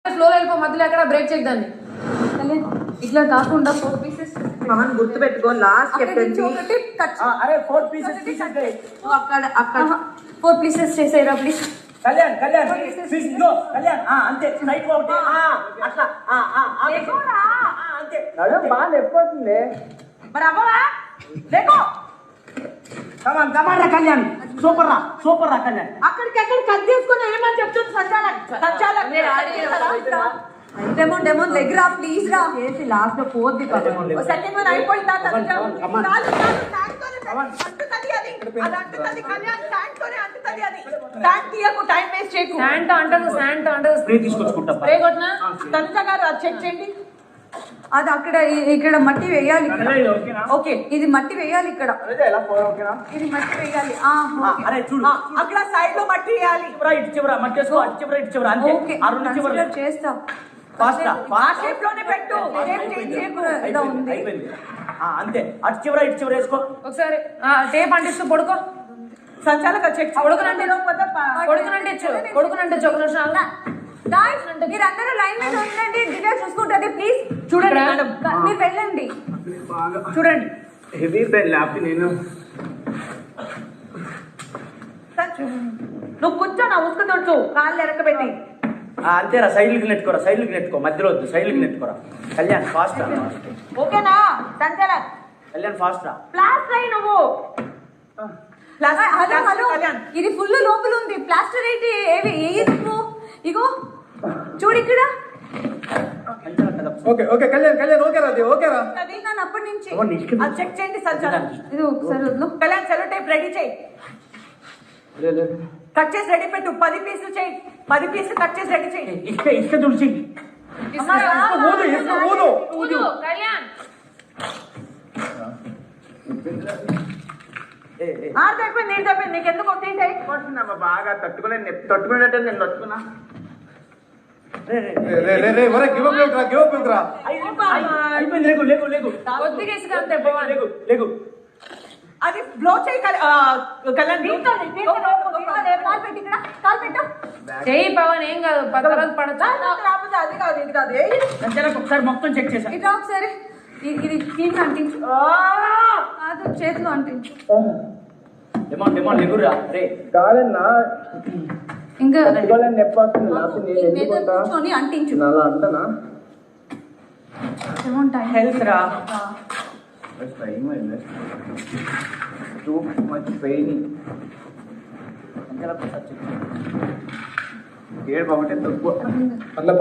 Flow వెళ్ళిపో, మధ్యలో ఎక్కడ బ్రేక్ చెక్ దాన్ని. ఇట్లా కాకుండా 4 పీసెస్ మహన్ గుర్తు పెట్టుకో. లాస్ట్ కెప్టెన్సీ అరే 4 పీసెస్ అక్కడ అక్కడ 4 పీసెస్ చేసేరా please. Kalyan please go Kalyan. అంతే స్ట్రైట్ ఒకటి అట్లా అంతే. బాగా లేకపోతుంది మరి అవ్వవా లేకో. కమాన్ రా కళ్యాణ్. సూపర్ రా కళ్యాణ్. అక్కడికి కట్ చేసుకుని ఏమని చెప్తుంది సంచాలక్. డెమోన్ లెగ్ రా ప్లీజ్ రా. చేసి లాస్ట్ లో పోద్ది. సెకండ్ వన్ అయిపోయిందా? టైం వేస్ట్ చేయకు. శాంట్ అంటదు స్ప్రే తీసుకొచ్చుకుంటా. స్ప్రే కొట్టినా తనుజ గారు అది చెక్ చేయండి. అది అక్కడ ఇక్కడ మట్టి వేయాలి. ఓకే ఇది మట్టి వేయాలి ఇక్కడ. ఇది మట్టి వేయాలి. అరే చూడు అక్కడ సైడ్ లో మట్టి వేయాలి. ఇటు చివర మట్టి వేసుకో. అటు చివర ఇటు చివర అంతే. అరుణ చివర చేస్తా. ఫాస్ట్ ఆ షేప్ లోనే పెట్టు. అయిపోయింది అంతే. అటు చివర ఇటు చివర వేసుకో. ఒకసారి టేప్ అంటిస్తూ పడుకో. సంచాలక చెక్ కొడుకునంటే ఒక నిమిషం. మీరందరూ లైన్ మీద ఉండండి. దివ్య చూసుకుంటుంది ప్లీజ్. చూడండి మీరు వెళ్ళండి. చూడండి హెవీ పెన్ లేకపోతే నేను నువ్వు కూర్చో. నా ఉసుకు తొడుచు కాళ్ళు ఎరకబెట్టి అంతేరా. సైడ్లకి నెట్టుకో. మధ్యలో వద్దు. సైడ్లకి నెట్టుకోరా. కళ్యాణ్ ఫాస్ట్ రా. ఓకేనా సంచాలక్? కళ్యాణ్ ఫాస్ట్ రా. ప్లాస్టర్ అయ్యి నువ్వు ఇది ఫుల్ లోపల ఉంది. ప్లాస్టర్ అయితే ఏవి నువ్వు ఇగో చూడు ఇక్కడ. ఓకే కళ్యాణ్ ఓకేరా. నన్ను అప్పటి నుంచి చెక్ చేయండి సంచాలక్. ఇది ఒకసారి వద్దు. కళ్యాణ్ సెలో టైప్ రెడీ చేయి. కట్ చేసి రెడీ పెట్టు. 10 పీసులు చేయి. 10 పీసులు కట్ చేసి రెడీ చేయి. ఇసుక తుడిచి కళ్యాణ్ ఆడైపోయింది. నీళ్ళు అయిపోయింది. నీకు ఎందుకు తీసేయి. బాగా తట్టుకునేటట్టు నేను తట్టుకున్నా. అయిపోయింది. లేకు కొద్దిగా ఇసుక అంతే. లేకు అది బ్లో చేయి. కళ్యాణ్ చెయ్యి పవన్. ఏం కాదు. 10 రోజులు పడతా. రాకపోతే అది కాదు ఇది కాదు. ఒకసారి మొత్తం చెక్ చేసా. ఇట్లా ఒకసారి ఇది కీన్ అంటించు. కాదు చేతిలో అంటించు. డిమాండ్ ఎగురురా రే. కాదన్నా ఇంకా నొప్పి వస్తుంది. కూర్చొని అంటించు. అలా అంటనా హెల్త్ రా. Too much pain. ఏడు బాగుంటే తక్కువ. పర్లేదు